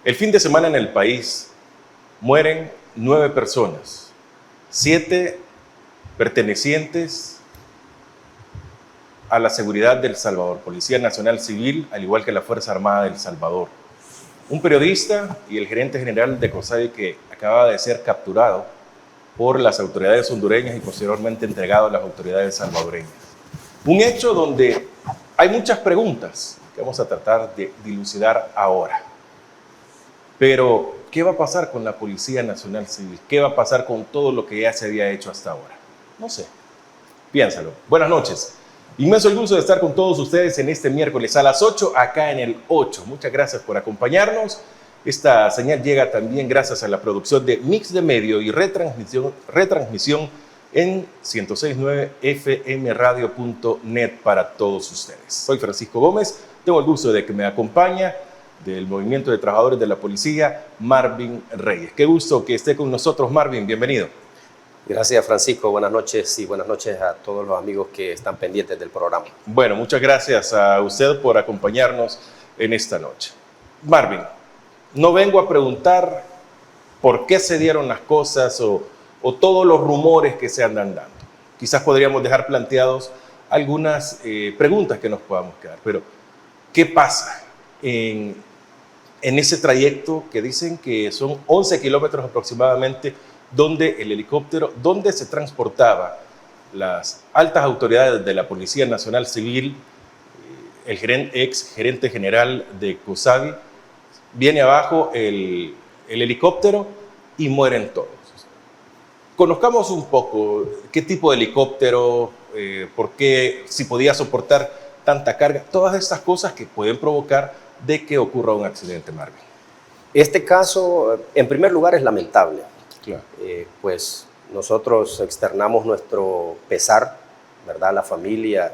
El fin de semana en el país mueren 9 personas, 7 pertenecientes a la seguridad del Salvador, Policía Nacional Civil, al igual que la Fuerza Armada del Salvador. Un periodista y el gerente general de COSADI que acaba de ser capturado por las autoridades hondureñas y posteriormente entregado a las autoridades salvadoreñas. Un hecho donde hay muchas preguntas que vamos a tratar de dilucidar ahora. Pero, ¿qué va a pasar con la Policía Nacional Civil? ¿Qué va a pasar con todo lo que ya se había hecho hasta ahora? No sé. Piénsalo. Buenas noches. Inmenso el gusto de estar con todos ustedes en este miércoles a las 8, acá en el 8. Muchas gracias por acompañarnos. Esta señal llega también gracias a la producción de Mix de Medio y retransmisión en 106.9 fmradio.net para todos ustedes. Soy Francisco Gómez, tengo el gusto de que me acompaña del Movimiento de Trabajadores de la Policía, Marvin Reyes. Qué gusto que esté con nosotros, Marvin, bienvenido. Gracias, Francisco, buenas noches y buenas noches a todos los amigos que están pendientes del programa. Bueno, muchas gracias a usted por acompañarnos en esta noche. Marvin, no vengo a preguntar por qué se dieron las cosas o todos los rumores que se andan dando. Quizás podríamos dejar planteados algunas preguntas que nos podamos quedar, pero ¿qué pasa en ese trayecto que dicen que son 11 kilómetros aproximadamente, donde el helicóptero, donde se transportaba las altas autoridades de la Policía Nacional Civil, el ex gerente general de COSADI, viene abajo el helicóptero y mueren todos? Conozcamos un poco qué tipo de helicóptero, por qué, si podía soportar tanta carga, todas estas cosas que pueden provocar de que ocurra un accidente, Marvin. Este caso, en primer lugar, es lamentable. Claro. Pues nosotros externamos nuestro pesar, ¿verdad?, a la familia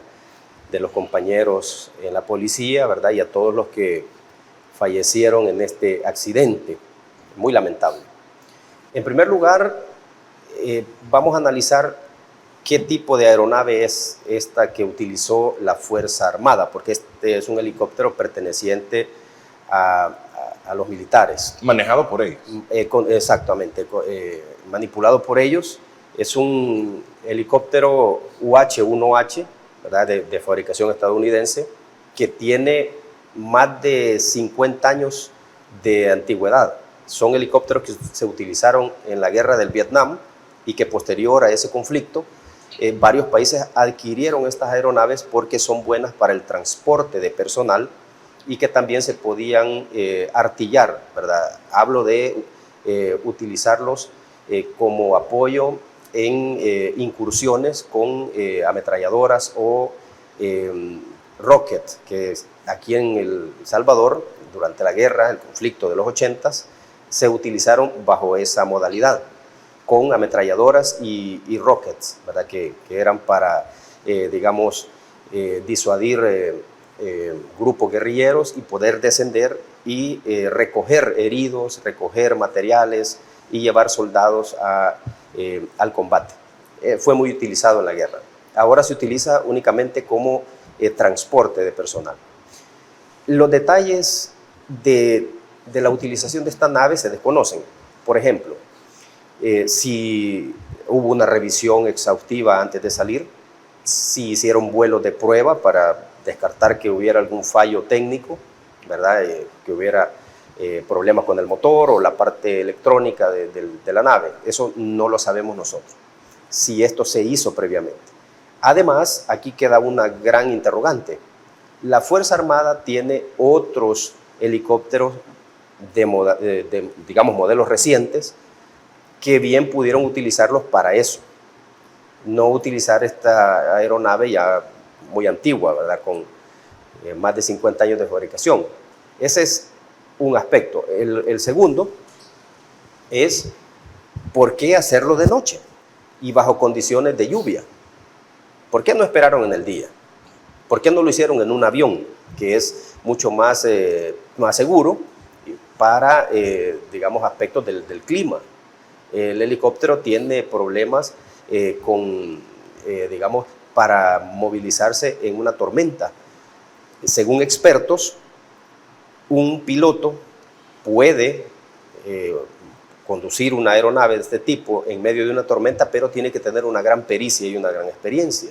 de los compañeros en la policía, ¿verdad?, y a todos los que fallecieron en este accidente, muy lamentable. En primer lugar, vamos a analizar qué tipo de aeronave es esta que utilizó la Fuerza Armada, porque este es un helicóptero perteneciente a los militares. Manejado por ellos. Exactamente, manipulado por ellos. Es un helicóptero UH-1H, ¿verdad?, de fabricación estadounidense, que tiene más de 50 años de antigüedad. Son helicópteros que se utilizaron en la guerra del Vietnam y que posterior a ese conflicto, varios países adquirieron estas aeronaves porque son buenas para el transporte de personal y que también se podían artillar, ¿verdad? Hablo de utilizarlos como apoyo en incursiones con ametralladoras o rocket, que aquí en El Salvador, durante la guerra, el conflicto de los 80s, se utilizaron bajo esa modalidad, con ametralladoras y rockets, ¿verdad?, que eran para, digamos, disuadir grupos guerrilleros y poder descender y recoger heridos, recoger materiales y llevar soldados al combate. Fue muy utilizado en la guerra. Ahora se utiliza únicamente como transporte de personal. Los detalles de la utilización de esta nave se desconocen. Por ejemplo, si hubo una revisión exhaustiva antes de salir, si hicieron vuelos de prueba para descartar que hubiera algún fallo técnico, ¿verdad?, que hubiera problemas con el motor o la parte electrónica de la nave. Eso no lo sabemos nosotros, si esto se hizo previamente. Además, aquí queda una gran interrogante. La Fuerza Armada tiene otros helicópteros digamos, modelos recientes, que bien pudieron utilizarlos para eso. No utilizar esta aeronave ya muy antigua, ¿verdad?, con más de 50 años de fabricación. Ese es un aspecto. El segundo es ¿por qué hacerlo de noche y bajo condiciones de lluvia? ¿Por qué no esperaron en el día? ¿Por qué no lo hicieron en un avión, que es mucho más seguro para, digamos, aspectos del clima? El helicóptero tiene problemas digamos, para movilizarse en una tormenta. Según expertos, un piloto puede conducir una aeronave de este tipo en medio de una tormenta, pero tiene que tener una gran pericia y una gran experiencia.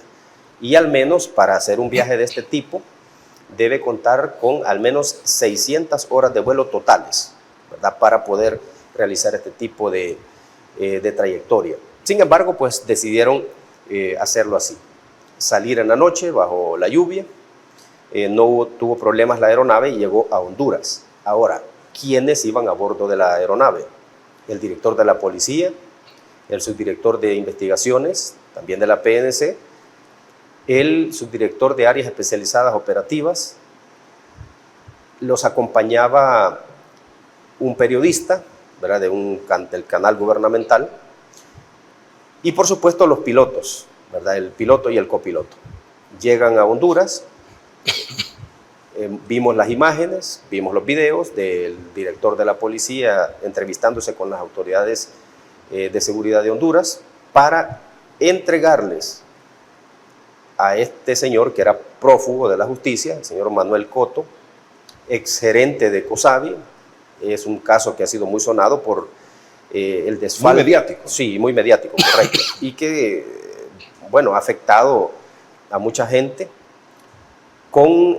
Y al menos para hacer un viaje de este tipo, debe contar con al menos 600 horas de vuelo totales, ¿verdad? Para poder realizar este tipo de trayectoria. Sin embargo, pues decidieron hacerlo así. Salir en la noche bajo la lluvia, no tuvo problemas la aeronave y llegó a Honduras. Ahora, ¿quiénes iban a bordo de la aeronave? El director de la policía, el subdirector de investigaciones, también de la PNC, el subdirector de áreas especializadas operativas, los acompañaba un periodista, ¿verdad?, del canal gubernamental, y por supuesto los pilotos, ¿verdad?, el piloto y el copiloto. Llegan a Honduras, vimos las imágenes, vimos los videos del director de la policía entrevistándose con las autoridades de seguridad de Honduras para entregarles a este señor que era prófugo de la justicia, el señor Manuel Coto, exgerente de COSAVI. Es un caso que ha sido muy sonado por el desfalco. Muy mediático. Sí, muy mediático, correcto. Y que, bueno, ha afectado a mucha gente con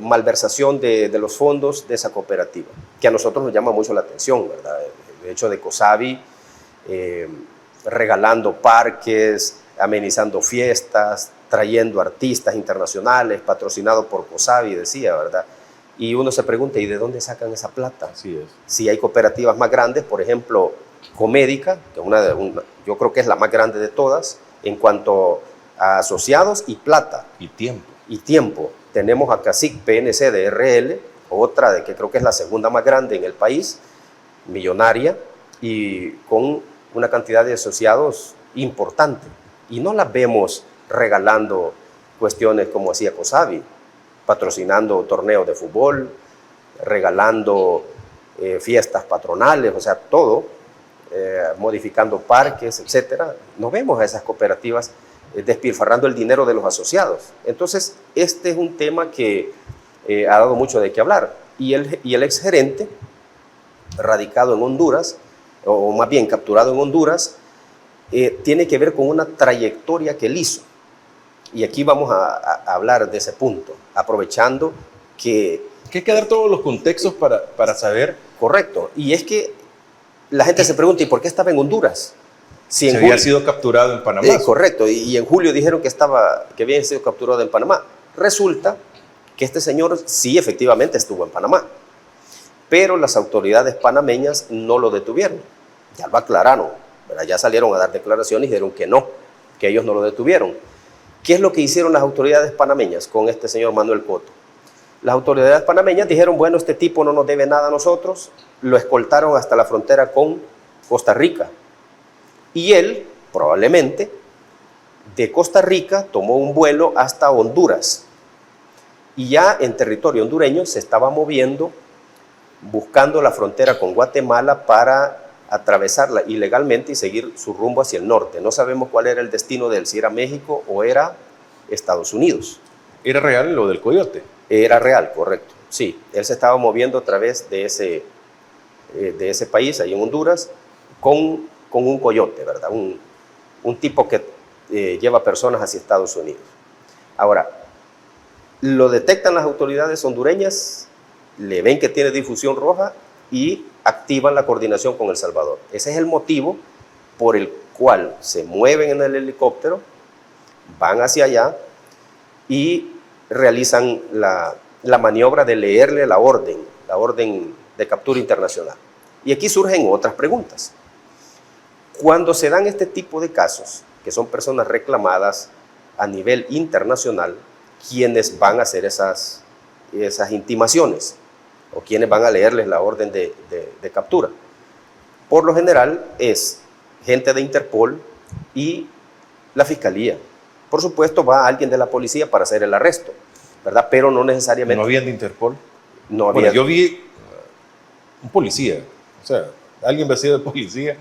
malversación de los fondos de esa cooperativa, que a nosotros nos llama mucho la atención, ¿verdad? El hecho de COSAVI regalando parques, amenizando fiestas, trayendo artistas internacionales, patrocinado por COSAVI, decía, ¿verdad? Y uno se pregunta, ¿y de dónde sacan esa plata? Así es. Si hay cooperativas más grandes, por ejemplo, Comédica, que yo creo que es la más grande de todas, en cuanto a asociados y plata. Y tiempo. Y tiempo. Tenemos a CACIC PNC de RL, otra de que creo que es la segunda más grande en el país, millonaria, y con una cantidad de asociados importante. Y no las vemos regalando cuestiones como hacía COSAVI, patrocinando torneos de fútbol, regalando fiestas patronales, o sea, todo, modificando parques, etcétera. No vemos a esas cooperativas despilfarrando el dinero de los asociados. Entonces, este es un tema que ha dado mucho de qué hablar. Y el exgerente, radicado en Honduras, o más bien capturado en Honduras, tiene que ver con una trayectoria que él hizo. Y aquí vamos a hablar de ese punto, aprovechando que hay que dar todos los contextos para saber. Correcto. Y es que la gente se pregunta, ¿y por qué estaba en Honduras? Si había sido capturado en Panamá. Correcto. Y en julio dijeron que había sido capturado en Panamá. Resulta que este señor sí efectivamente estuvo en Panamá, pero las autoridades panameñas no lo detuvieron. Ya lo aclararon, ¿verdad? Ya salieron a dar declaraciones y dijeron que no, que ellos no lo detuvieron. ¿Qué es lo que hicieron las autoridades panameñas con este señor Manuel Coto? Las autoridades panameñas dijeron, bueno, este tipo no nos debe nada a nosotros, lo escoltaron hasta la frontera con Costa Rica. Y él, probablemente, de Costa Rica tomó un vuelo hasta Honduras. Y ya en territorio hondureño se estaba moviendo, buscando la frontera con Guatemala para atravesarla ilegalmente y seguir su rumbo hacia el norte. No sabemos cuál era el destino de él, si era México o era Estados Unidos. ¿Era real lo del coyote? Era real, correcto. Sí, él se estaba moviendo a través de ese país, ahí en Honduras, con un coyote, ¿verdad? Un tipo que lleva personas hacia Estados Unidos. Ahora, lo detectan las autoridades hondureñas, le ven que tiene difusión roja y activan la coordinación con El Salvador. Ese es el motivo por el cual se mueven en el helicóptero, van hacia allá y realizan la maniobra de leerle la orden de captura internacional. Y aquí surgen otras preguntas. Cuando se dan este tipo de casos, que son personas reclamadas a nivel internacional, ¿quiénes van a hacer esas intimaciones? ¿O quiénes van a leerles la orden de captura? Por lo general es gente de Interpol y la Fiscalía. Por supuesto va alguien de la policía para hacer el arresto, ¿verdad? Pero no necesariamente. ¿No habían de Interpol? No había. Bueno, yo vi un policía, o sea, alguien vestido de policía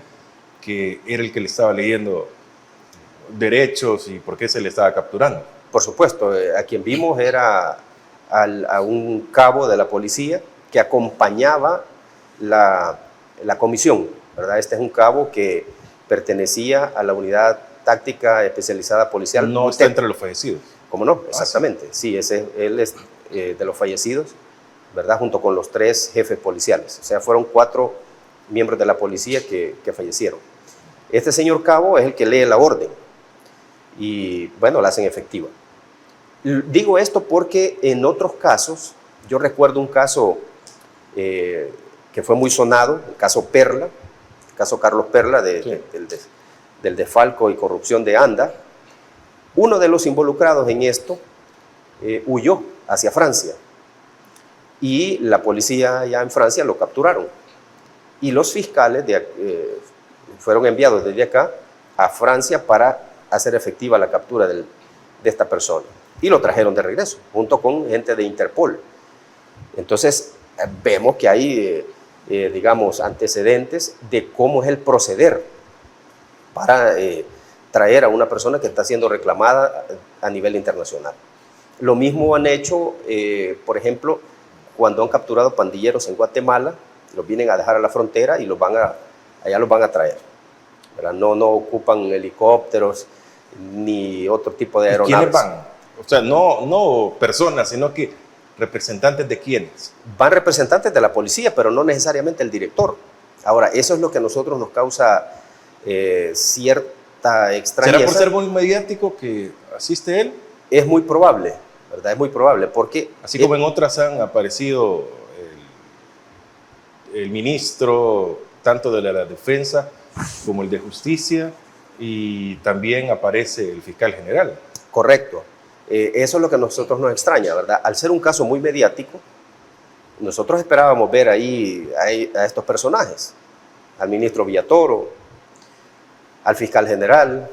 que era el que le estaba leyendo derechos y por qué se le estaba capturando. Por supuesto, a quien vimos era a un cabo de la policía que acompañaba la comisión, ¿verdad? Este es un cabo que pertenecía a la unidad táctica especializada policial. No está entre los fallecidos. ¿Cómo no? Exactamente. Sí, él es de los fallecidos, ¿verdad? Junto con los 3 jefes policiales. O sea, fueron 4 miembros de la policía que fallecieron. Este señor cabo es el que lee la orden y, bueno, la hacen efectiva. Digo esto porque en otros casos, yo recuerdo un caso que fue muy sonado, el caso Perla, el caso Carlos Perla, del desfalco y corrupción de ANDA. Uno de los involucrados en esto huyó hacia Francia y la policía ya en Francia lo capturaron. Y los fiscales fueron enviados desde acá a Francia para hacer efectiva la captura de esta persona. Y lo trajeron de regreso, junto con gente de Interpol. Entonces, vemos que hay, digamos, antecedentes de cómo es el proceder para traer a una persona que está siendo reclamada a nivel internacional. Lo mismo han hecho, por ejemplo, cuando han capturado pandilleros en Guatemala, los vienen a dejar a la frontera y allá los van a traer, ¿verdad? No ocupan helicópteros ni otro tipo de aeronaves. ¿Quiénes van? O sea, no personas, sino que representantes de quiénes. Van representantes de la policía, pero no necesariamente el director. Ahora, eso es lo que a nosotros nos causa cierta extrañeza. ¿Será por ser muy mediático que asiste él? Es muy probable, ¿verdad? Es muy probable, porque... Así como en otras han aparecido el ministro, tanto de la defensa como el de justicia, y también aparece el fiscal general. Correcto. Eso es lo que a nosotros nos extraña, ¿verdad? Al ser un caso muy mediático, nosotros esperábamos ver ahí a estos personajes, al ministro Villatoro, al fiscal general,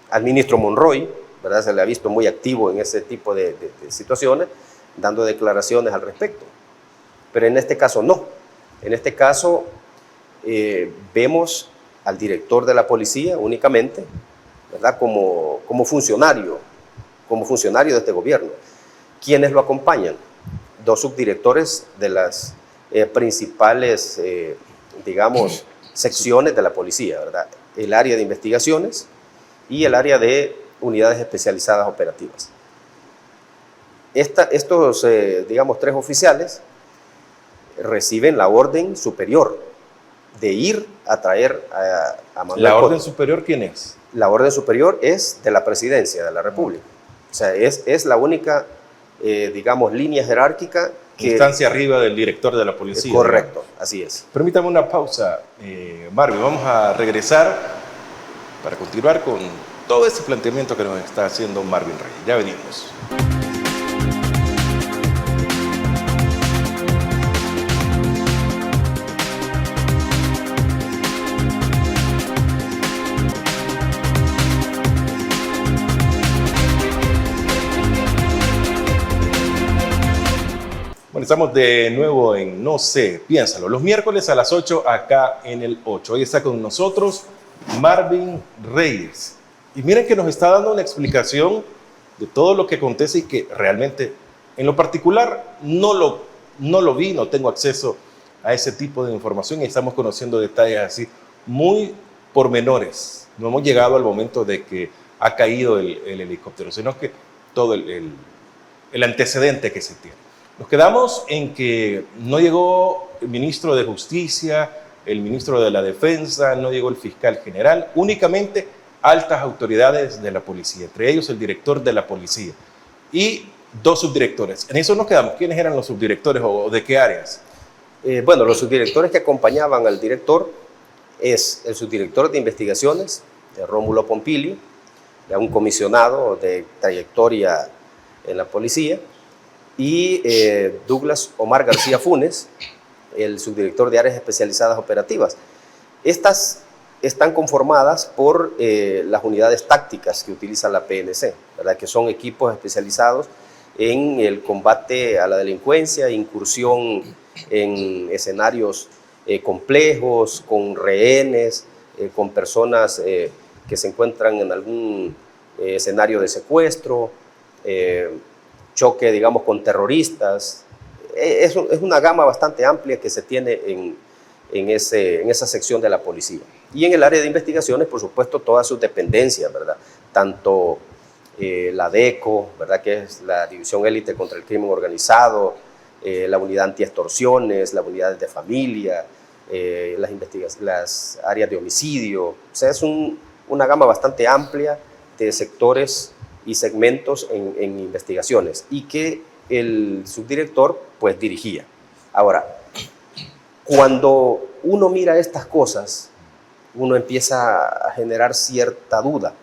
al ministro Monroy, ¿verdad? Se le ha visto muy activo en ese tipo de situaciones, dando declaraciones al respecto. Pero en este caso no. En este caso vemos al director de la policía únicamente, ¿verdad? Como funcionario de este gobierno. ¿Quiénes lo acompañan? 2 subdirectores de las principales, digamos, secciones de la policía, ¿verdad? El área de investigaciones y el área de unidades especializadas operativas. Estos, digamos, 3 oficiales reciben la orden superior de ir a traer a Manuel ¿La Cotto. orden superior quién es? La orden superior es de la presidencia de la República. O sea, es la única, digamos, línea jerárquica que... Instancia arriba del director de la policía. Correcto, digamos. así es. Permítame una pausa, Marvin. Vamos a regresar para continuar con todo ese planteamiento que nos está haciendo Marvin Reyes. Ya venimos. Bueno, estamos de nuevo en No sé, piénsalo. Los miércoles a las 8 acá en el 8. Hoy está con nosotros Marvin Reyes. Y miren que nos está dando una explicación de todo lo que acontece y que realmente, en lo particular, no lo vi, no tengo acceso a ese tipo de información y estamos conociendo detalles así muy pormenores. No hemos llegado al momento de que ha caído el helicóptero, sino que todo el antecedente que se tiene. Nos quedamos en que no llegó el ministro de Justicia, el ministro de la Defensa, no llegó el fiscal general, únicamente altas autoridades de la policía, entre ellos el director de la policía y 2 subdirectores. En eso nos quedamos. ¿Quiénes eran los subdirectores o de qué áreas? Bueno, los subdirectores que acompañaban al director es el subdirector de investigaciones, Rómulo Pompilio, un comisionado de trayectoria en la policía, y Douglas Omar García Funes, el subdirector de áreas especializadas operativas. Estas están conformadas por las unidades tácticas que utiliza la PNC, ¿verdad? Que son equipos especializados en el combate a la delincuencia, incursión en escenarios complejos, con rehenes, con personas que se encuentran en algún escenario de secuestro, choque, digamos, con terroristas, es una gama bastante amplia que se tiene en esa sección de la policía. Y en el área de investigaciones, por supuesto, todas sus dependencias, ¿verdad? Tanto la DECO, ¿verdad? Que es la División Élite contra el Crimen Organizado, la Unidad Antiextorsiones, las unidades de familia, las áreas de homicidio. O sea, es una gama bastante amplia de sectores y segmentos en investigaciones y que el subdirector pues dirigía. Ahora, cuando uno mira estas cosas, uno empieza a generar cierta duda,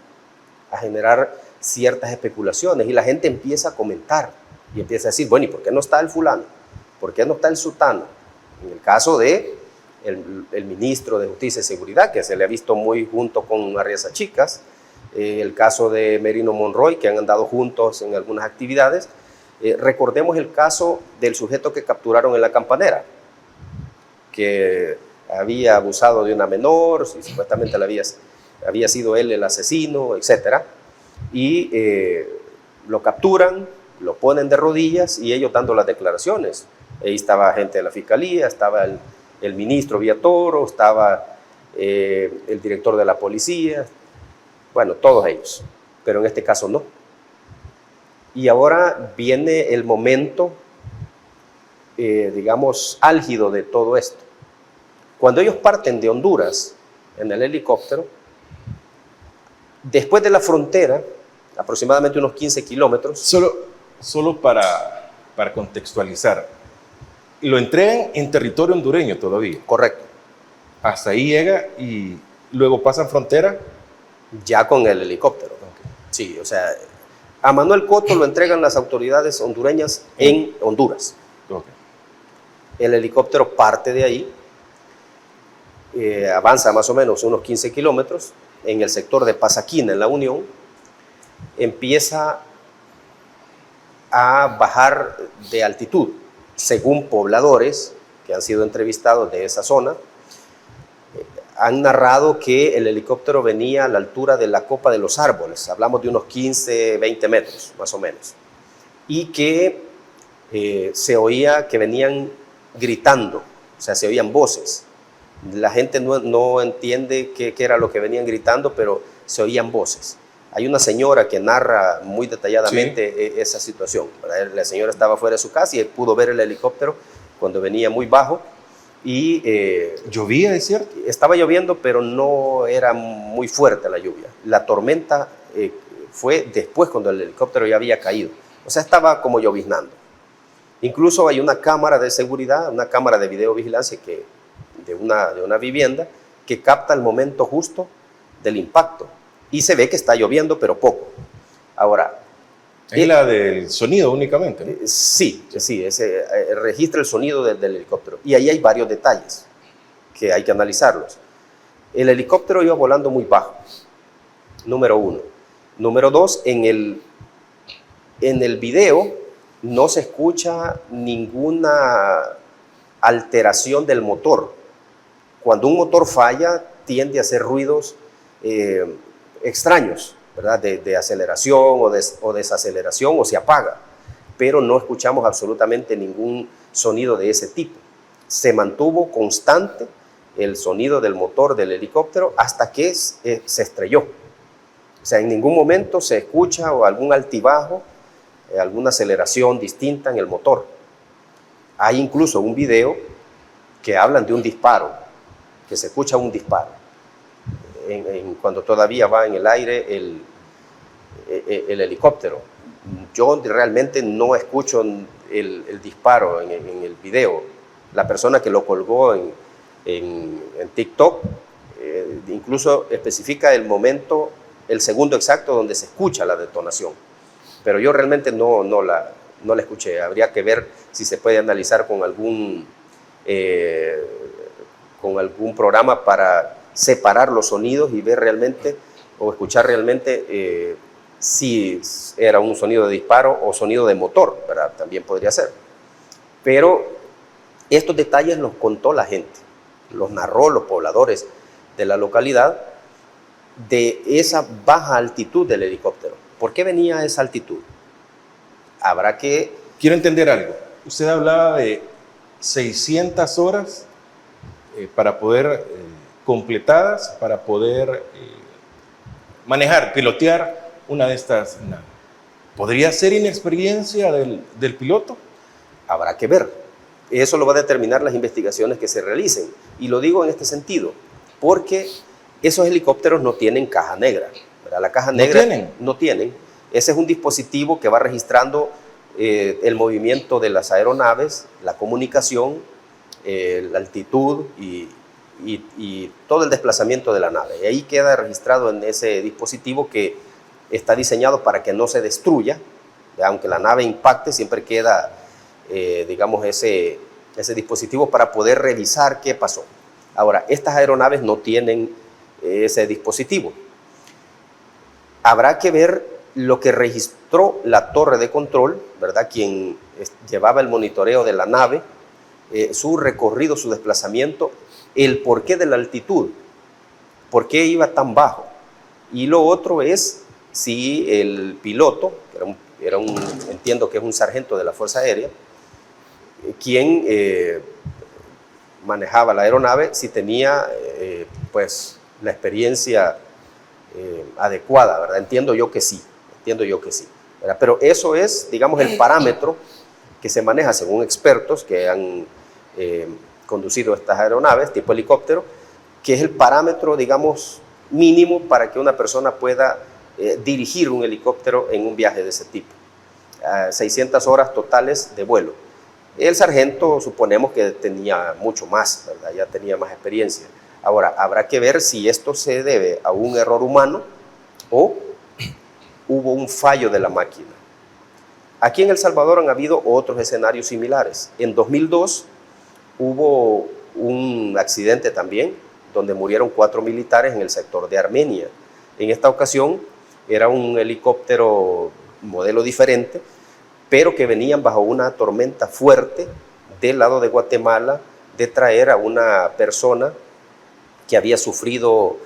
a generar ciertas especulaciones y la gente empieza a comentar y empieza a decir, bueno, ¿y por qué no está el fulano? ¿Por qué no está el sutano? En el caso de el ministro de Justicia y Seguridad, que se le ha visto muy junto con Arriaza Chicas, el caso de Merino Monroy, que han andado juntos en algunas actividades. Recordemos el caso del sujeto que capturaron en la Campanera, que había abusado de una menor, y supuestamente había sido él el asesino, etc. Y lo capturan, lo ponen de rodillas y ellos dando las declaraciones. Ahí estaba gente de la Fiscalía, estaba el ministro Villatoro, estaba el director de la policía, bueno, todos ellos, pero en este caso no. Y ahora viene el momento, digamos, álgido de todo esto. Cuando ellos parten de Honduras en el helicóptero, después de la frontera, aproximadamente unos 15 kilómetros. Solo para contextualizar, lo entregan en territorio hondureño todavía. Correcto. Hasta ahí llega y luego pasan frontera. Ya con el helicóptero. Okay. Sí, o sea, a Manuel Coto lo entregan las autoridades hondureñas en Honduras. Okay. El helicóptero parte de ahí, avanza más o menos unos 15 kilómetros, en el sector de Pasaquina, en La Unión, empieza a bajar de altitud, según pobladores que han sido entrevistados de esa zona. Han narrado que el helicóptero venía a la altura de la copa de los árboles, hablamos de unos 15, 20 metros más o menos, y que se oía que venían gritando, o sea, se oían voces. La gente no entiende qué era lo que venían gritando, pero se oían voces. Hay una señora que narra muy detalladamente esa situación. La señora estaba fuera de su casa y pudo ver el helicóptero cuando venía muy bajo. Y llovía, es cierto. Estaba lloviendo, pero no era muy fuerte la lluvia. La tormenta fue después, cuando el helicóptero ya había caído. O sea, estaba como lloviznando. Incluso hay una cámara de seguridad, una cámara de videovigilancia de una vivienda que capta el momento justo del impacto. Y se ve que está lloviendo, pero poco. Ahora, es la del sonido únicamente, ¿no? Sí, registra el sonido del helicóptero. Y ahí hay varios detalles que hay que analizarlos. El helicóptero iba volando muy bajo, número uno. Número dos, en el video no se escucha ninguna alteración del motor. Cuando un motor falla, tiende a hacer ruidos extraños, ¿verdad? De aceleración o desaceleración, o se apaga, pero no escuchamos absolutamente ningún sonido de ese tipo. Se mantuvo constante el sonido del motor del helicóptero hasta que se estrelló. O sea, en ningún momento se escucha o algún altibajo, alguna aceleración distinta en el motor. Hay incluso un video que hablan de un disparo, que se escucha un disparo. Cuando todavía va en el aire el helicóptero. Yo realmente no escucho el disparo en el video. La persona que lo colgó en TikTok incluso especifica el momento, el segundo exacto donde se escucha la detonación. Pero yo realmente no la escuché. Habría que ver si se puede analizar con algún programa para separar los sonidos y ver realmente o escuchar realmente si era un sonido de disparo o sonido de motor, ¿verdad? También podría ser. Pero estos detalles los contó la gente, los narró los pobladores de la localidad de esa baja altitud del helicóptero. ¿Por qué venía a esa altitud? Habrá que... Quiero entender algo. usted hablaba de 600 horas para poder completadas, para poder manejar, pilotear una de estas naves. ¿Podría ser inexperiencia del piloto? Habrá que ver. Eso lo va a determinar las investigaciones que se realicen. Y lo digo en este sentido, porque esos helicópteros no tienen caja negra, ¿verdad? La caja negra no tienen. Ese es un dispositivo que va registrando el movimiento de las aeronaves, la comunicación, la altitud y todo el desplazamiento de la nave. Y ahí queda registrado en ese dispositivo que está diseñado para que no se destruya, ¿ya? Aunque la nave impacte, siempre queda, digamos, ese dispositivo para poder revisar qué pasó. Ahora, estas aeronaves no tienen ese dispositivo. Habrá que ver lo que registró la torre de control, ¿verdad? Quien llevaba el monitoreo de la nave, su recorrido, su desplazamiento, el porqué de la altitud, por qué iba tan bajo. Y lo otro es si el piloto, entiendo que es un sargento de la Fuerza Aérea, quien manejaba la aeronave, si tenía pues la experiencia adecuada, ¿verdad? Entiendo yo que sí, ¿verdad? Pero eso es, digamos, el parámetro que se maneja según expertos que han conducido estas aeronaves tipo helicóptero, que es el parámetro, digamos, mínimo para que una persona pueda dirigir un helicóptero en un viaje de ese tipo. 600 horas totales de vuelo. El sargento suponemos que tenía mucho más, ¿verdad? Ya tenía más experiencia. Ahora, habrá que ver si esto se debe a un error humano o hubo un fallo de la máquina. Aquí en El Salvador han habido otros escenarios similares. En 2002 hubo un accidente también, donde murieron 4 militares en el sector de Armenia. En esta ocasión era un helicóptero modelo diferente, pero que venían bajo una tormenta fuerte del lado de Guatemala de traer a una persona que había sufrido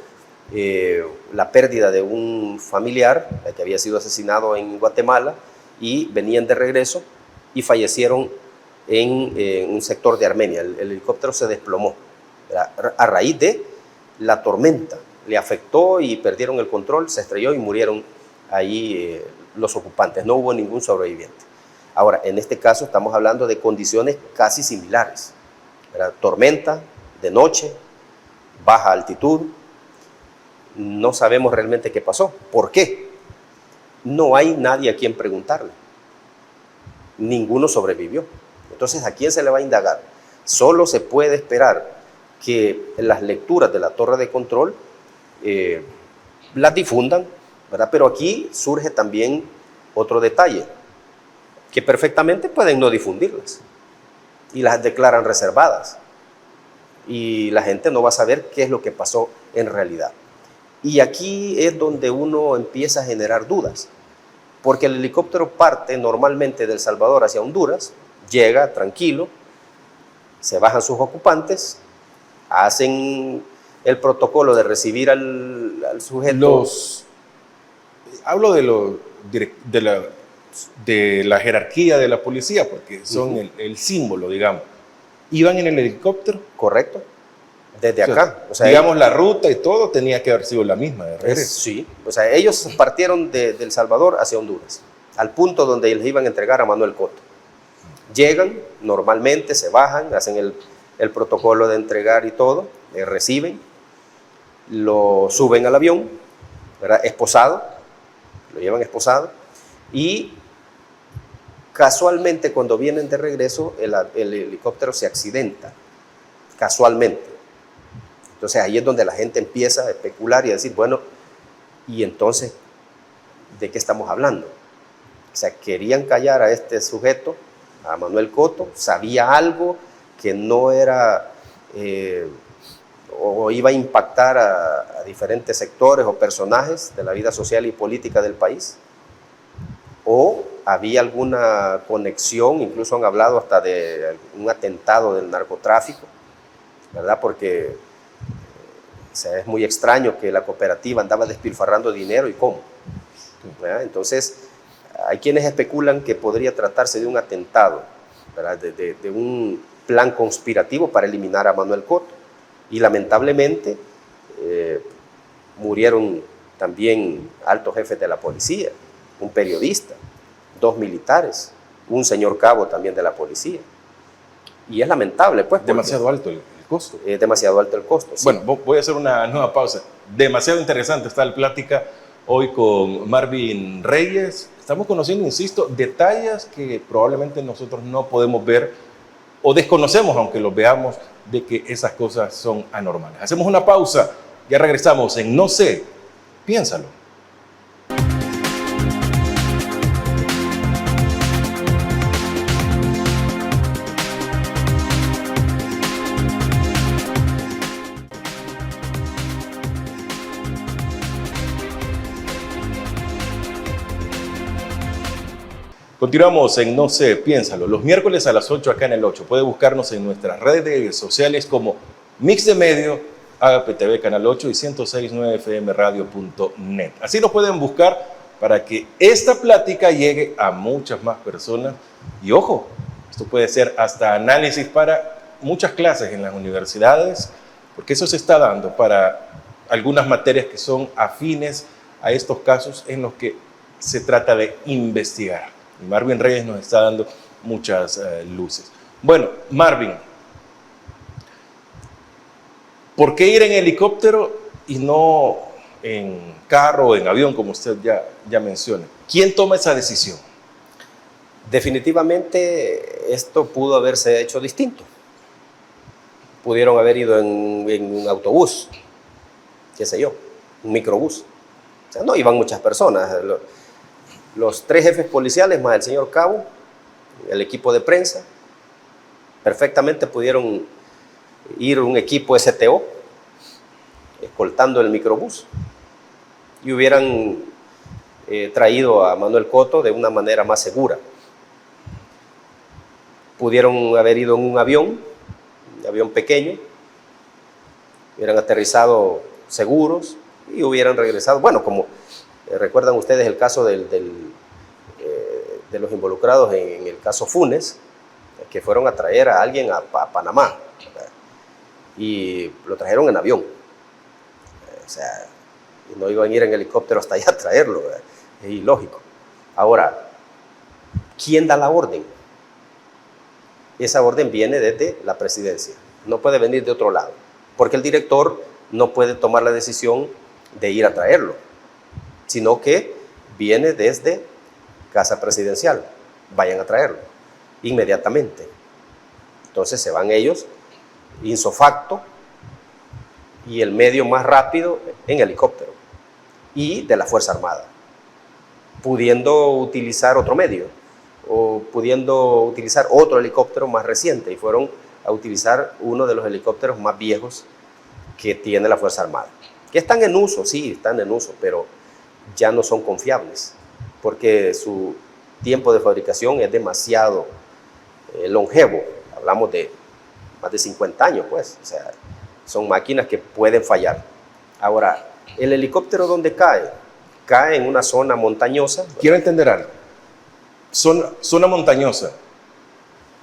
la pérdida de un familiar que había sido asesinado en Guatemala, y venían de regreso y fallecieron en un sector de Armenia. El helicóptero se desplomó a raíz de la tormenta, le afectó y perdieron el control, se estrelló y murieron ahí los ocupantes. No hubo ningún sobreviviente. Ahora, en este caso estamos hablando de condiciones casi similares, ¿verdad? Tormenta, de noche, baja altitud, no sabemos realmente qué pasó. ¿Por qué? No hay nadie a quien preguntarle. Ninguno sobrevivió. Entonces, ¿a quién se le va a indagar? Solo se puede esperar que las lecturas de la torre de control las difundan, ¿verdad? Pero aquí surge también otro detalle, que perfectamente pueden no difundirlas y las declaran reservadas, y la gente no va a saber qué es lo que pasó en realidad. Y aquí es donde uno empieza a generar dudas, porque el helicóptero parte normalmente de El Salvador hacia Honduras, llega tranquilo, se bajan sus ocupantes, hacen el protocolo de recibir al sujeto. Hablo de la jerarquía de la policía, porque son el símbolo, digamos. ¿Iban en el helicóptero? Correcto. Desde acá. O sea, digamos, la ruta y todo tenía que haber sido la misma de regreso. Sí. O sea, ellos partieron de El Salvador hacia Honduras, al punto donde les iban a entregar a Manuel Cotto. Llegan, normalmente se bajan, hacen el protocolo de entregar y todo, reciben, lo suben al avión, ¿verdad? Esposado, lo llevan esposado, y casualmente cuando vienen de regreso el helicóptero se accidenta, casualmente. Entonces ahí es donde la gente empieza a especular y a decir, bueno, y entonces, ¿de qué estamos hablando? O sea, querían callar a este sujeto, a Manuel Cotto, sabía algo que no era o iba a impactar a diferentes sectores o personajes de la vida social y política del país, o había alguna conexión, incluso han hablado hasta de un atentado del narcotráfico, ¿verdad? Porque o sea, es muy extraño que la cooperativa andaba despilfarrando dinero, y cómo, ¿verdad? Entonces hay quienes especulan que podría tratarse de un atentado ¿verdad? De un plan conspirativo para eliminar a Manuel Cotto. Y lamentablemente murieron también altos jefes de la policía, un periodista, 2 militares, un señor cabo también de la policía. Y es lamentable, pues. Demasiado alto el costo. Es demasiado alto el costo. Sí. Bueno, voy a hacer una nueva pausa. Demasiado interesante está la plática hoy con Marvin Reyes. Estamos conociendo, insisto, detalles que probablemente nosotros no podemos ver o desconocemos, aunque los veamos, de que esas cosas son anormales. Hacemos una pausa, ya regresamos en No sé, piénsalo. Continuamos en No sé, piénsalo. Los miércoles a las 8 acá en el 8. Puede buscarnos en nuestras redes sociales como Mix de Medio, Agape TV Canal 8 y 1069fmradio.net. Así lo pueden buscar para que esta plática llegue a muchas más personas. Y ojo, esto puede ser hasta análisis para muchas clases en las universidades, porque eso se está dando para algunas materias que son afines a estos casos en los que se trata de investigar. Y Marvin Reyes nos está dando muchas luces. Bueno, Marvin, ¿por qué ir en helicóptero y no en carro o en avión, como usted ya menciona? ¿Quién toma esa decisión? Definitivamente esto pudo haberse hecho distinto. Pudieron haber ido en un autobús, qué sé yo, un microbús. O sea, no iban muchas personas. Los 3 jefes policiales más el señor cabo, el equipo de prensa, perfectamente pudieron ir un equipo STO escoltando el microbús y hubieran traído a Manuel Cotto de una manera más segura. Pudieron haber ido en un avión pequeño, hubieran aterrizado seguros y hubieran regresado, bueno, como recuerdan ustedes el caso de los involucrados en el caso Funes, que fueron a traer a alguien a Panamá, ¿verdad? Y lo trajeron en avión. O sea, no iban a ir en helicóptero hasta allá a traerlo, ¿verdad? Es ilógico. Ahora, ¿quién da la orden? Esa orden viene desde la presidencia, no puede venir de otro lado, porque el director no puede tomar la decisión de ir a traerlo, sino que viene desde Casa Presidencial. Vayan a traerlo inmediatamente. Entonces se van ellos ipso facto y el medio más rápido en helicóptero y de la Fuerza Armada, pudiendo utilizar otro medio o pudiendo utilizar otro helicóptero más reciente, y fueron a utilizar uno de los helicópteros más viejos que tiene la Fuerza Armada, que están en uso, sí, están en uso, pero ya no son confiables, porque su tiempo de fabricación es demasiado longevo. Hablamos de más de 50 años, pues. O sea, son máquinas que pueden fallar. Ahora, el helicóptero, ¿dónde cae? Cae en una zona montañosa. Quiero entender algo. Zona montañosa.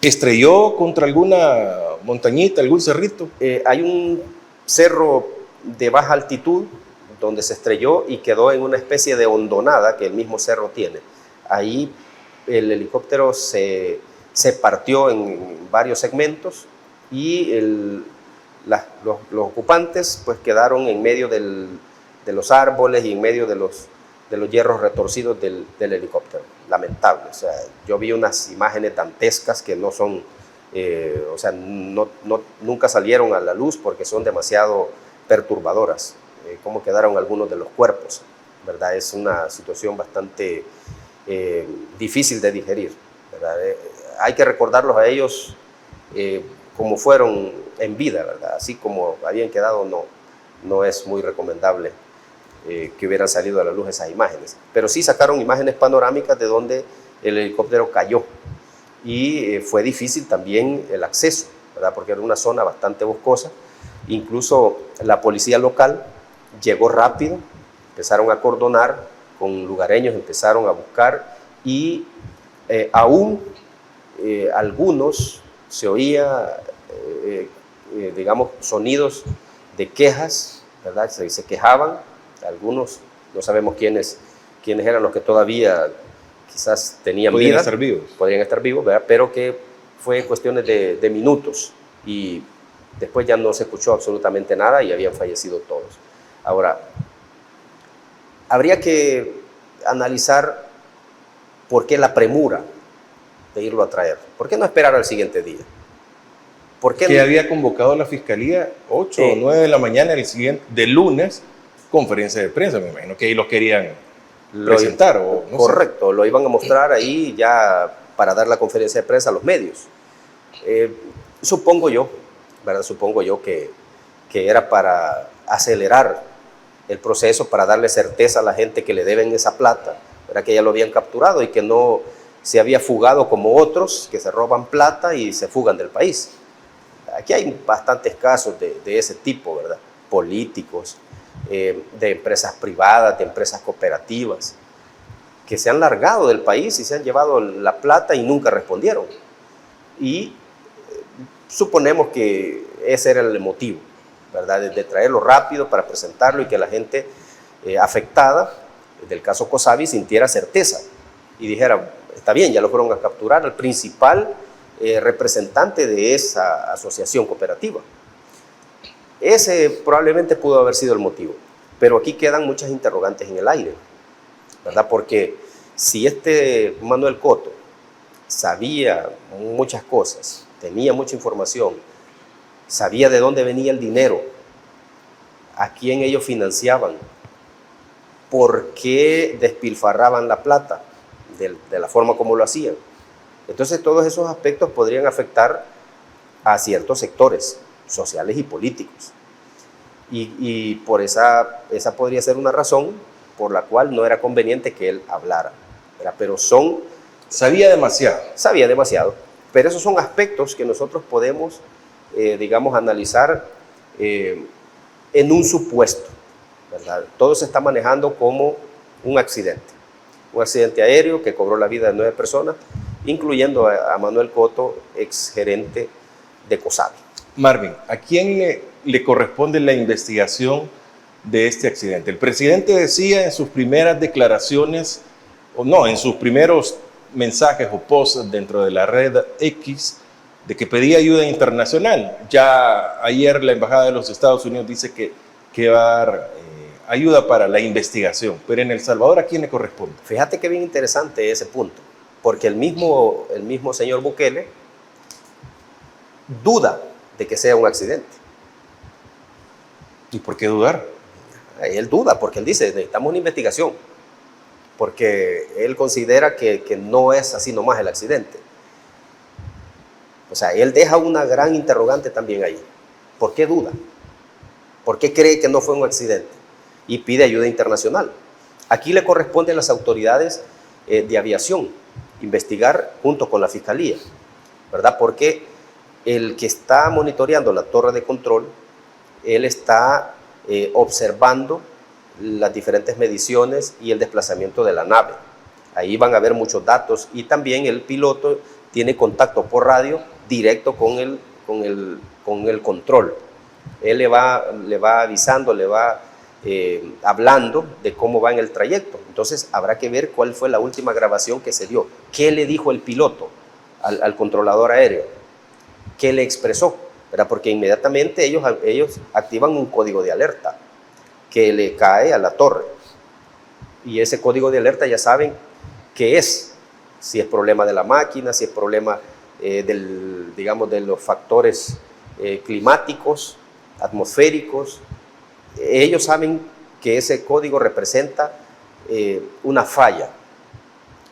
¿Estrelló contra alguna montañita, algún cerrito? Hay un cerro de baja altitud donde se estrelló y quedó en una especie de hondonada que el mismo cerro tiene. Ahí el helicóptero se partió en varios segmentos y los ocupantes pues quedaron en medio de los árboles y en medio de los hierros retorcidos del helicóptero. Lamentable. O sea, yo vi unas imágenes dantescas que no son, o sea, nunca salieron a la luz porque son demasiado perturbadoras. Cómo quedaron algunos de los cuerpos, ¿verdad? Es una situación bastante difícil de digerir, ¿verdad? Hay que recordarlos a ellos como fueron en vida, ¿verdad? Así como habían quedado, no es muy recomendable que hubieran salido a la luz esas imágenes. Pero sí sacaron imágenes panorámicas de donde el helicóptero cayó y fue difícil también el acceso, ¿verdad? Porque era una zona bastante boscosa. Incluso la policía local llegó rápido, empezaron a acordonar con lugareños, empezaron a buscar y aún algunos se oía, digamos, sonidos de quejas, ¿verdad? Se quejaban, algunos, no sabemos quiénes eran los que todavía quizás tenían podrían vida. Estar vivos. Podrían estar vivos, ¿verdad? Pero que fue cuestiones de minutos y después ya no se escuchó absolutamente nada y habían fallecido todos. Ahora, habría que analizar por qué la premura de irlo a traer. ¿Por qué no esperar al siguiente día? ¿Por qué que no? había convocado la fiscalía 8 o 9 de la mañana del lunes, conferencia de prensa, me imagino que ahí lo querían presentar. O no correcto, sé. Lo iban a mostrar ahí ya para dar la conferencia de prensa a los medios. Supongo yo, ¿verdad? Supongo yo que era para acelerar el proceso, para darle certeza a la gente que le deben esa plata, ¿verdad? Que ya lo habían capturado y que no se había fugado como otros que se roban plata y se fugan del país. Aquí hay bastantes casos de ese tipo, ¿verdad? Políticos, de empresas privadas, de empresas cooperativas, que se han largado del país y se han llevado la plata y nunca respondieron. Y suponemos que ese era el motivo, ¿verdad? De traerlo rápido para presentarlo y que la gente afectada del caso COSAVI sintiera certeza y dijera, está bien, ya lo fueron a capturar al principal representante de esa asociación cooperativa. Ese probablemente pudo haber sido el motivo, pero aquí quedan muchas interrogantes en el aire, ¿verdad? Porque si este Manuel Cotto sabía muchas cosas, tenía mucha información, sabía de dónde venía el dinero, a quién ellos financiaban, por qué despilfarraban la plata de la forma como lo hacían. Entonces todos esos aspectos podrían afectar a ciertos sectores sociales y políticos. Y por esa podría ser una razón por la cual no era conveniente que él hablara, ¿verdad? Pero sabía demasiado. Sabía demasiado. Pero esos son aspectos que nosotros podemos, digamos, analizar en un supuesto, ¿verdad? Todo se está manejando como un accidente aéreo que cobró la vida de 9 personas, incluyendo a Manuel Cotto, ex gerente de COSAVI. Marvin, ¿a quién le corresponde la investigación de este accidente? El presidente decía en sus primeras declaraciones, o no, en sus primeros mensajes o posts dentro de la red X, de que pedía ayuda internacional. Ya ayer la Embajada de los Estados Unidos dice que va a dar ayuda para la investigación. Pero en El Salvador, ¿a quién le corresponde? Fíjate que bien interesante ese punto, porque el mismo señor Bukele duda de que sea un accidente. ¿Y por qué dudar? Él duda porque él dice, necesitamos una investigación, porque él considera que no es así nomás el accidente. O sea, él deja una gran interrogante también ahí. ¿Por qué duda? ¿Por qué cree que no fue un accidente? Y pide ayuda internacional. Aquí le corresponde a las autoridades de aviación investigar junto con la Fiscalía, ¿verdad? Porque el que está monitoreando la torre de control, él está observando las diferentes mediciones y el desplazamiento de la nave. Ahí van a haber muchos datos y también el piloto tiene contacto por radio directo con el control. Él le va avisando, le va hablando de cómo va en el trayecto. Entonces habrá que ver cuál fue la última grabación que se dio. ¿Qué le dijo el piloto al controlador aéreo? ¿Qué le expresó? ¿Verdad? Porque inmediatamente ellos activan un código de alerta que le cae a la torre. Y ese código de alerta ya saben qué es. Si es problema de la máquina, si es problema digamos, de los factores climáticos, atmosféricos. Ellos saben que ese código representa una falla,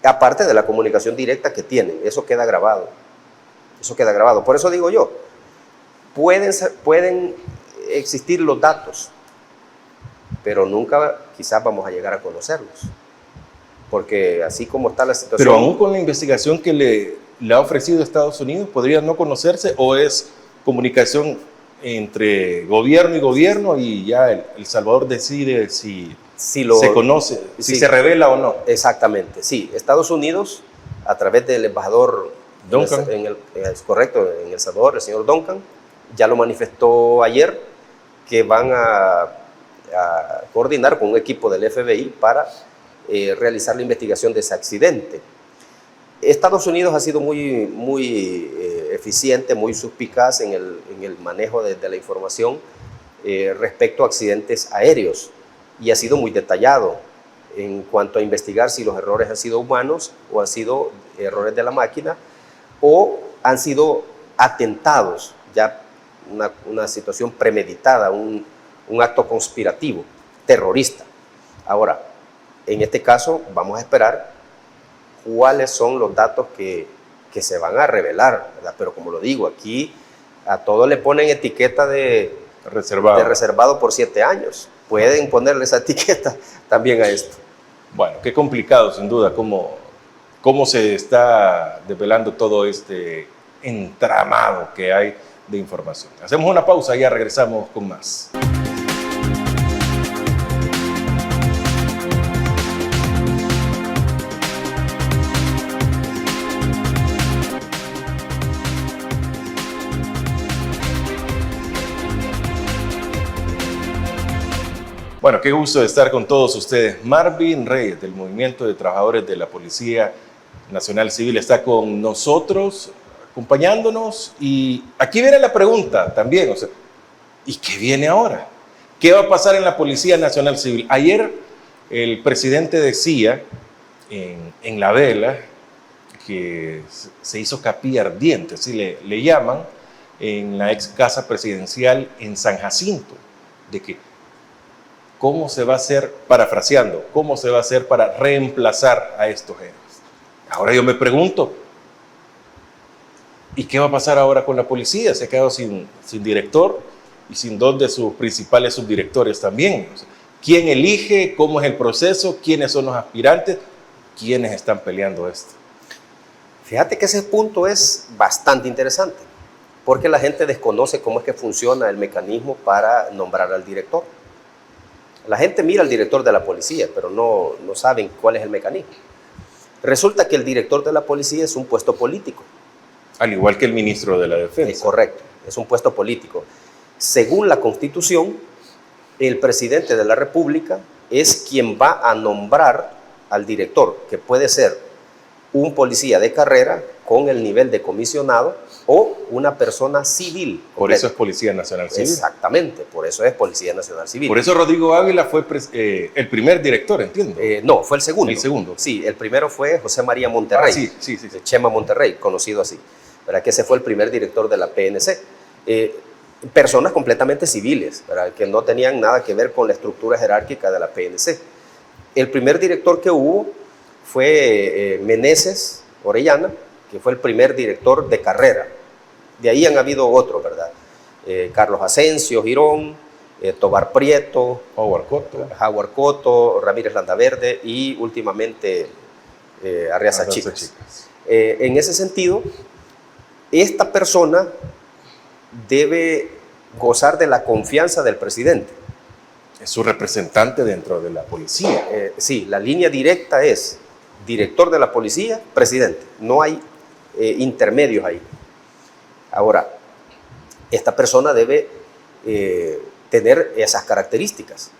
aparte de la comunicación directa que tienen. Eso queda grabado. Eso queda grabado. Por eso digo yo, pueden existir los datos, pero nunca quizás vamos a llegar a conocerlos. Porque así como está la situación... Pero aún con la investigación que le ha ofrecido Estados Unidos, ¿podría no conocerse o es comunicación entre gobierno y gobierno y ya El Salvador decide si se conoce, si se revela o no? Exactamente, sí. Estados Unidos, a través del embajador Duncan. Es correcto, en El Salvador, el señor Duncan ya lo manifestó ayer, que van a coordinar con un equipo del FBI para realizar la investigación de ese accidente. Estados Unidos ha sido muy eficiente, muy suspicaz en el manejo de la información respecto a accidentes aéreos, y ha sido muy detallado en cuanto a investigar si los errores han sido humanos o han sido errores de la máquina o han sido atentados, ya una situación premeditada, un acto conspirativo, terrorista. Ahora, en este caso vamos a esperar cuáles son los datos que se van a revelar, ¿verdad? Pero como lo digo, aquí a todos le ponen etiqueta de reservado por 7 años. Pueden ponerle esa etiqueta también a esto. Bueno, qué complicado, sin duda, cómo se está desvelando todo este entramado que hay de información. Hacemos una pausa y ya regresamos con más. Bueno, qué gusto de estar con todos ustedes. Marvin Reyes, del Movimiento de Trabajadores de la Policía Nacional Civil, está con nosotros, acompañándonos. Y aquí viene la pregunta también, ¿y qué viene ahora? ¿Qué va a pasar en la Policía Nacional Civil? Ayer el presidente decía en la vela que se hizo capilla ardiente, así le llaman, en la ex casa presidencial en San Jacinto, de que ¿cómo se va a hacer, parafraseando, cómo se va a hacer para reemplazar a estos héroes? Ahora yo me pregunto, ¿y qué va a pasar ahora con la policía? Se ha quedado sin director y sin 2 de sus principales subdirectores también. ¿Quién elige? ¿Cómo es el proceso? ¿Quiénes son los aspirantes? ¿Quiénes están peleando esto? Fíjate que ese punto es bastante interesante, porque la gente desconoce cómo es que funciona el mecanismo para nombrar al director. La gente mira al director de la policía, pero no saben cuál es el mecanismo. Resulta que el director de la policía es un puesto político. Al igual que el ministro de la Defensa. Es correcto, es un puesto político. Según la Constitución, el presidente de la República es quien va a nombrar al director, que puede ser un policía de carrera con el nivel de comisionado o una persona civil. Por eso es Policía Nacional Civil. Exactamente, por eso es Policía Nacional Civil. Por eso Rodrigo Ávila fue el primer director, entiendo. No, fue el segundo. El segundo. Sí, el primero fue José María Monterrey. Sí. Chema Monterrey, conocido así. ¿Verdad? Que ese fue el primer director de la PNC. Personas completamente civiles, ¿verdad? Que no tenían nada que ver con la estructura jerárquica de la PNC. El primer director que hubo fue Meneses Orellana, que fue el primer director de carrera. De ahí han habido otros, ¿verdad? Carlos Asensio Girón, Tobar Prieto, Howard Cotto, Ramírez Landaverde y últimamente Arriaza Chicas. En ese sentido, esta persona debe gozar de la confianza del presidente. Es su representante dentro de la policía. Sí, la línea directa es director de la policía, presidente. No hay intermedios ahí. Ahora, esta persona debe tener esas características.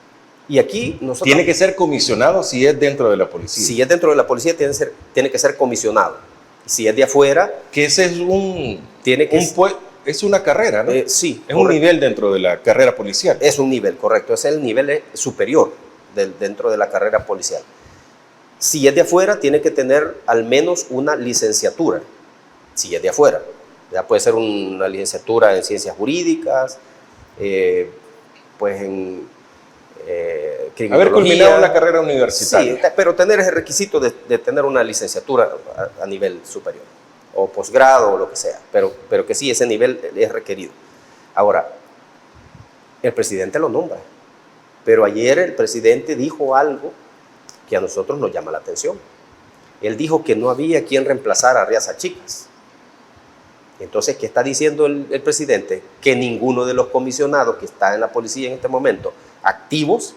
Y aquí nosotros... Tiene que ser comisionado si es dentro de la policía. Si es dentro de la policía, tiene que ser comisionado. Si es de afuera... Que ese es es una carrera, ¿no? Sí. Es un nivel dentro de la carrera policial. Es un nivel, correcto. Es el nivel superior dentro de la carrera policial. Si es de afuera, tiene que tener al menos una licenciatura. Si es de afuera. Ya puede ser una licenciatura en ciencias jurídicas, pues en criminología. Haber culminado la carrera universitaria. Sí, pero tener ese requisito de tener una licenciatura a nivel superior, o posgrado, o lo que sea, pero que sí, ese nivel es requerido. Ahora, el presidente lo nombra, pero ayer el presidente dijo algo que a nosotros nos llama la atención. Él dijo que no había quien reemplazara a Arriaza Chicas. Entonces, ¿qué está diciendo el presidente? Que ninguno de los comisionados que está en la policía en este momento, activos,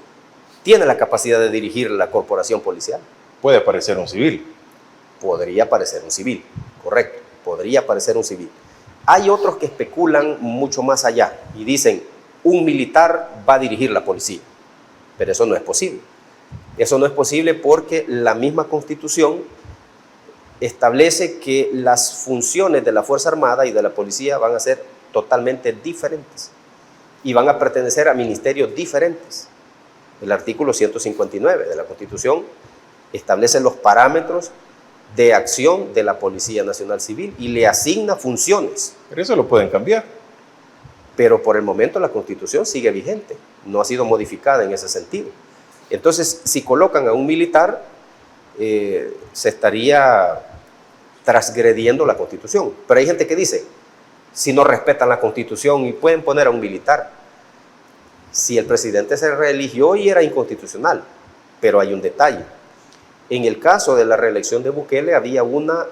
tiene la capacidad de dirigir la corporación policial. Puede parecer un civil. Podría parecer un civil, correcto. podría parecer un civil. Hay otros que especulan mucho más allá y dicen, un militar va a dirigir la policía, pero eso no es posible. Eso no es posible porque la misma Constitución establece que las funciones de la Fuerza Armada y de la policía van a ser totalmente diferentes y van a pertenecer a ministerios diferentes. El artículo 159 de la Constitución establece los parámetros de acción de la Policía Nacional Civil y le asigna funciones. Pero eso lo pueden cambiar. Pero por el momento la Constitución sigue vigente, no ha sido modificada en ese sentido. Entonces, si colocan a un militar, se estaría transgrediendo la Constitución. Pero hay gente que dice, si no respetan la Constitución y pueden poner a un militar, si el presidente se reeligió y era inconstitucional, pero hay un detalle. En el caso de la reelección de Bukele había una,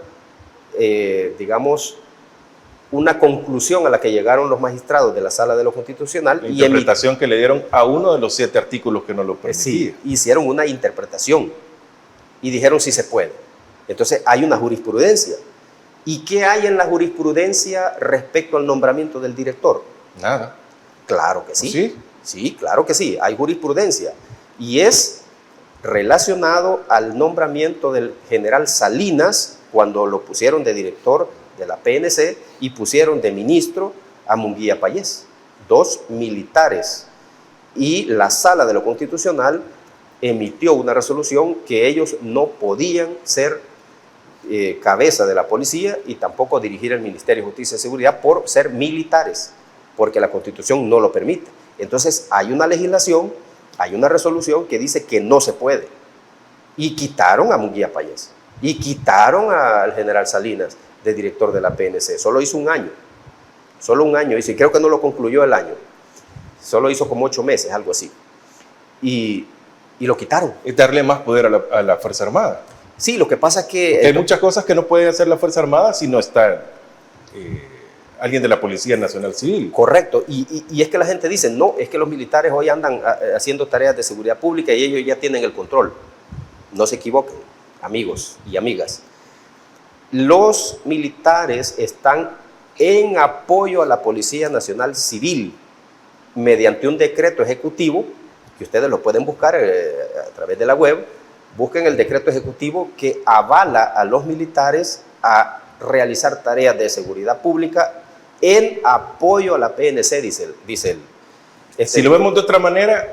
una conclusión a la que llegaron los magistrados de la Sala de lo Constitucional. La interpretación que le dieron a uno de los 7 artículos que no lo permitía. Sí, hicieron una interpretación y dijeron si se puede. Entonces hay una jurisprudencia. ¿Y qué hay en la jurisprudencia respecto al nombramiento del director? Nada. Claro que sí. ¿Sí? Sí, claro que sí, hay jurisprudencia. Y es relacionado al nombramiento del general Salinas, cuando lo pusieron de director de la PNC y pusieron de ministro a Munguía Payés, 2 militares. Y la Sala de lo Constitucional emitió una resolución que ellos no podían ser cabeza de la policía y tampoco dirigir el Ministerio de Justicia y Seguridad por ser militares, porque la Constitución no lo permite. Entonces hay una legislación, hay una resolución que dice que no se puede. Y quitaron a Munguía Payés y quitaron al general Salinas de director de la PNC. Solo hizo un año. Solo un año hizo, y creo que no lo concluyó el año. Solo hizo como 8 meses, algo así. Y lo quitaron. Es darle más poder a la Fuerza Armada. Sí, lo que pasa es que... Porque hay muchas cosas que no puede hacer la Fuerza Armada si no está alguien de la Policía Nacional Civil. Correcto. Y es que la gente dice, no, es que los militares hoy andan haciendo tareas de seguridad pública y ellos ya tienen el control. No se equivoquen, amigos y amigas. Los militares están en apoyo a la Policía Nacional Civil mediante un decreto ejecutivo, que ustedes lo pueden buscar a través de la web. Busquen el decreto ejecutivo que avala a los militares a realizar tareas de seguridad pública en apoyo a la PNC, dice él. Si lo vemos de otra manera,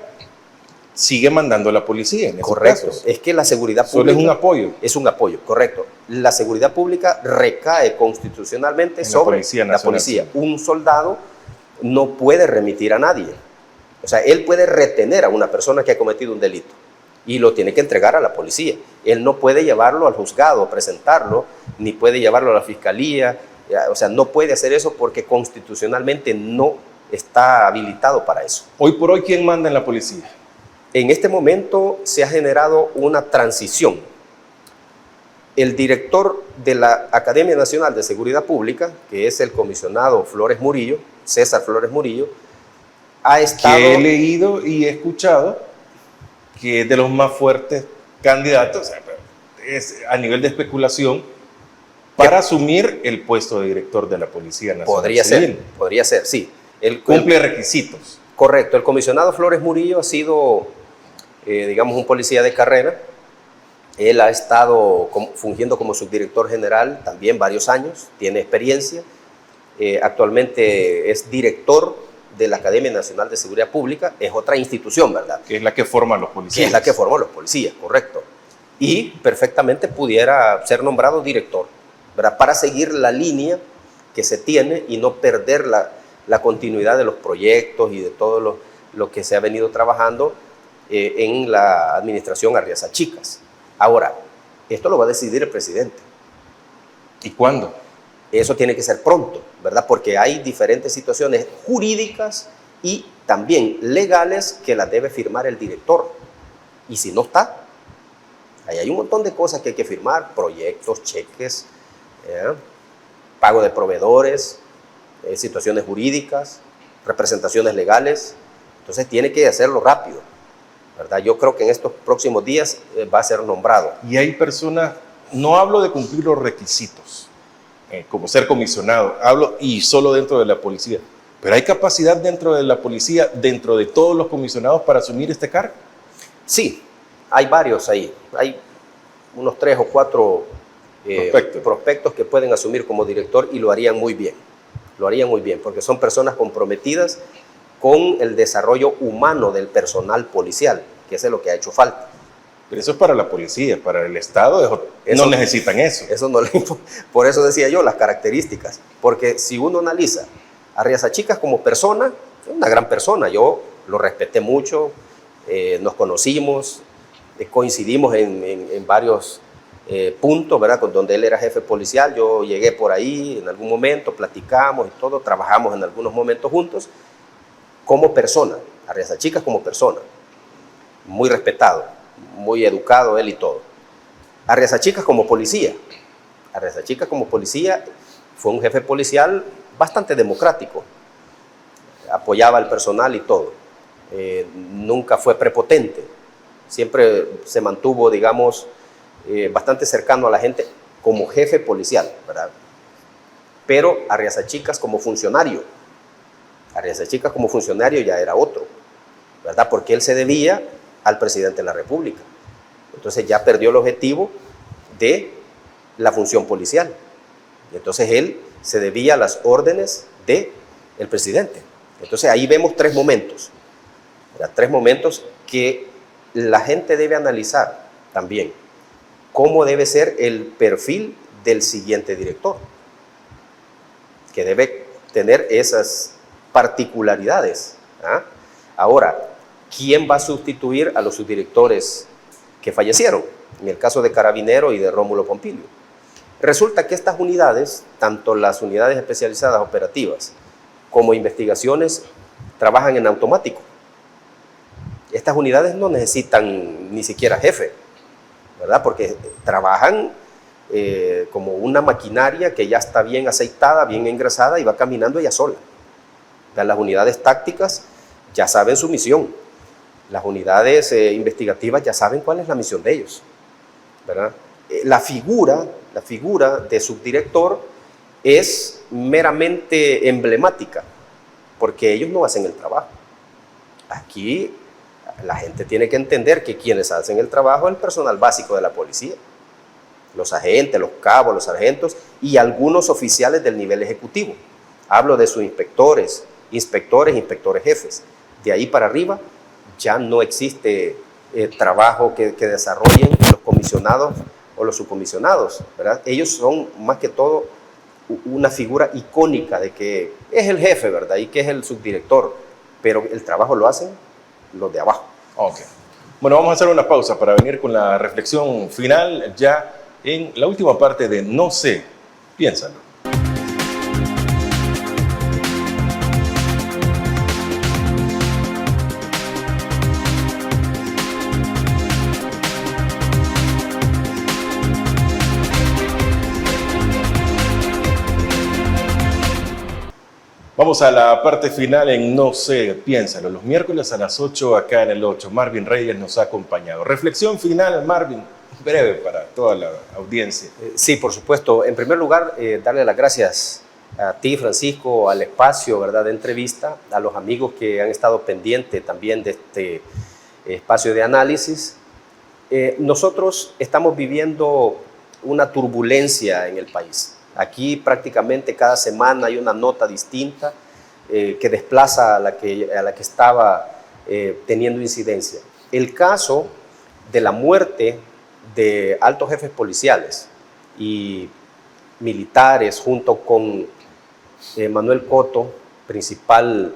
sigue mandando a la policía en esos Correcto, casos. es que la seguridad Solo pública... es un apoyo. Es un apoyo, correcto. La seguridad pública recae constitucionalmente sobre la policía. Un soldado no puede remitir a nadie. O sea, él puede retener a una persona que ha cometido un delito y lo tiene que entregar a la policía. Él no puede llevarlo al juzgado, presentarlo, ni puede llevarlo a la fiscalía. O sea, no puede hacer eso porque constitucionalmente no está habilitado para eso. Hoy por hoy, ¿quién manda en la policía? En este momento se ha generado una transición. El director de la Academia Nacional de Seguridad Pública, que es el comisionado Flores Murillo, César Flores Murillo, ha estado... Que he leído y he escuchado que es de los más fuertes candidatos, es a nivel de especulación, para asumir el puesto de director de la Policía Nacional Civil. Podría ser, sí. Cumple requisitos. Correcto. El comisionado Flores Murillo ha sido, digamos, un policía de carrera. Él ha estado fungiendo como subdirector general también varios años, tiene experiencia. Actualmente es director de la Academia Nacional de Seguridad Pública, es otra institución, ¿verdad? Que es la que forma los policías. Que es la que forma los policías, correcto. Y perfectamente pudiera ser nombrado director, ¿verdad? Para seguir la línea que se tiene y no perder la continuidad de los proyectos y de todo lo que se ha venido trabajando en la administración Arriaza Chicas. Ahora, esto lo va a decidir el presidente. ¿Y cuándo? Eso tiene que ser pronto, ¿verdad? Porque hay diferentes situaciones jurídicas y también legales que las debe firmar el director. Y si no está, ahí hay un montón de cosas que hay que firmar, proyectos, cheques, pago de proveedores, situaciones jurídicas, representaciones legales. Entonces tiene que hacerlo rápido, ¿verdad? Yo creo que en estos próximos días va a ser nombrado. Y hay personas, no hablo de cumplir los requisitos, como ser comisionado, hablo y solo dentro de la policía, pero ¿hay capacidad dentro de la policía, dentro de todos los comisionados para asumir este cargo? Sí, hay varios ahí. Hay unos 3 o 4 prospectos que pueden asumir como director y lo harían muy bien. Lo harían muy bien porque son personas comprometidas con el desarrollo humano del personal policial, que eso es lo que ha hecho falta. Pero eso es para la policía, para el Estado no necesitan eso. Eso no le, por eso decía yo, las características. Porque si uno analiza a Riazacicas como persona, es una gran persona. Yo lo respeté mucho, nos conocimos, coincidimos en varios puntos, ¿verdad? Donde él era jefe policial, yo llegué por ahí en algún momento, platicamos y todo, trabajamos en algunos momentos juntos. Como persona, a Riazacicas como persona, muy respetado, muy educado él y todo. A Riazacicas como policía, fue un jefe policial bastante democrático, apoyaba al personal y todo, nunca fue prepotente, siempre se mantuvo, digamos, bastante cercano a la gente como jefe policial, ¿verdad? Pero a Riazacicas como funcionario ya era otro, ¿verdad? Porque él se debía al presidente de la República. Entonces ya perdió el objetivo de la función policial. Y entonces él se debía a las órdenes del presidente. Entonces ahí vemos 3 momentos, ¿verdad? 3 momentos que la gente debe analizar también. Cómo debe ser el perfil del siguiente director, que debe tener esas particularidades. ¿Ah? Ahora, ¿quién va a sustituir a los subdirectores que fallecieron? En el caso de Carabinero y de Rómulo Pompilio. Resulta que estas unidades, tanto las unidades especializadas operativas como investigaciones, trabajan en automático. Estas unidades no necesitan ni siquiera jefe, ¿verdad? Porque trabajan como una maquinaria que ya está bien aceitada, bien engrasada y va caminando ella sola. Las unidades tácticas ya saben su misión. Las unidades investigativas ya saben cuál es la misión de ellos, ¿verdad? La figura de subdirector es meramente emblemática, porque ellos no hacen el trabajo. Aquí la gente tiene que entender que quienes hacen el trabajo es el personal básico de la policía, los agentes, los cabos, los sargentos y algunos oficiales del nivel ejecutivo. Hablo de sus inspectores jefes. De ahí para arriba ya no existe trabajo que desarrollen los comisionados o los subcomisionados, ¿verdad? Ellos son más que todo una figura icónica de que es el jefe, ¿verdad? Y que es el subdirector, pero el trabajo lo hacen los de abajo. Ok. Bueno, vamos a hacer una pausa para venir con la reflexión final ya en la última parte de No sé, piénsalo. Vamos a la parte final en No sé, piénsalo. Los miércoles a las 8 acá en el 8. Marvin Reyes nos ha acompañado. Reflexión final, Marvin, breve para toda la audiencia. Sí, por supuesto. En primer lugar, darle las gracias a ti, Francisco, al espacio, ¿verdad?, de entrevista, a los amigos que han estado pendientes también de este espacio de análisis. Nosotros estamos viviendo una turbulencia en el país. Aquí prácticamente cada semana hay una nota distinta que desplaza a la que estaba teniendo incidencia. El caso de la muerte de altos jefes policiales y militares junto con Manuel Cotto, principal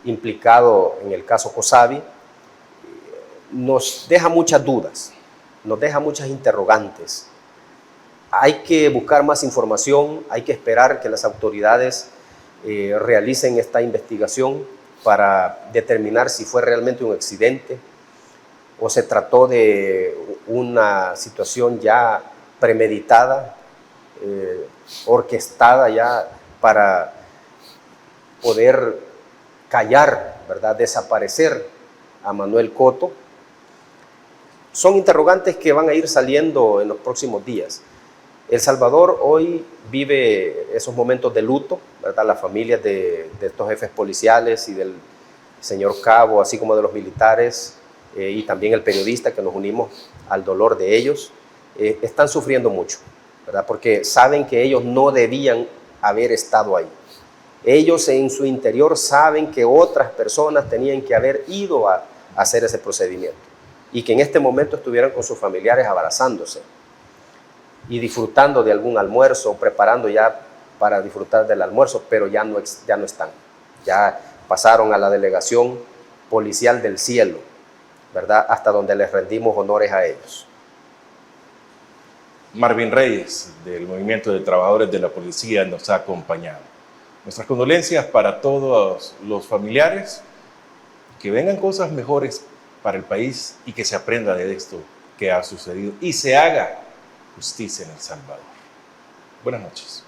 implicado en el caso COSAVI, nos deja muchas dudas, nos deja muchas interrogantes. Hay que buscar más información, hay que esperar que las autoridades realicen esta investigación para determinar si fue realmente un accidente o se trató de una situación ya premeditada, orquestada ya para poder callar, ¿verdad?, desaparecer a Manuel Cotto. Son interrogantes que van a ir saliendo en los próximos días. El Salvador hoy vive esos momentos de luto, ¿verdad? Las familias de estos jefes policiales y del señor Cabo, así como de los militares y también el periodista que nos unimos al dolor de ellos, están sufriendo mucho, ¿verdad? Porque saben que ellos no debían haber estado ahí. Ellos en su interior saben que otras personas tenían que haber ido a hacer ese procedimiento y que en este momento estuvieran con sus familiares abrazándose y disfrutando de algún almuerzo, preparando ya para disfrutar del almuerzo, pero ya no están. Ya pasaron a la delegación policial del cielo, ¿verdad? Hasta donde les rendimos honores a ellos. Marvin Reyes, del Movimiento de Trabajadores de la Policía, nos ha acompañado. Nuestras condolencias para todos los familiares, que vengan cosas mejores para el país y que se aprenda de esto que ha sucedido y se haga justicia en El Salvador. Buenas noches.